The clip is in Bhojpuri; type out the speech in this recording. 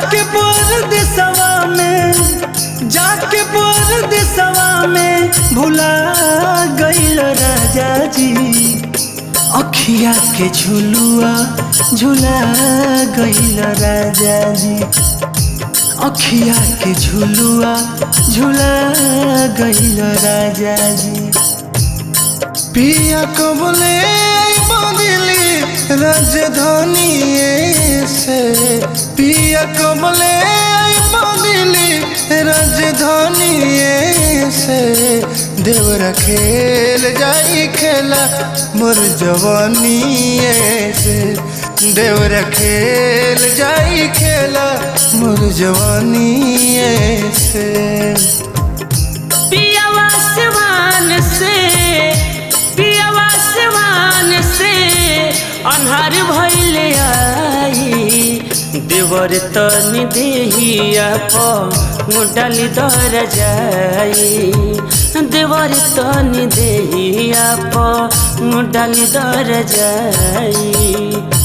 जाके परदेसवा में, जाके परदेसवा में भुला गइल राजा जी। अखिया के झुलुआ झुला गइल राजा जी। अखिया के झुलुआ झुला गइल राजा जी। पिया कबले बदली राजधानी से, पिया कबले बदली राजधानी से। देवरा खेल जाई खेला मोर जवानी से, देवरा खेल जाई खेला मोर जवानी से। पियावा सिवान से, पियावा सिवान से अन्हार भइल आई। देवर तनी देहिया डाली दर जाई। देवर तनी देहिया डाली दर जाई।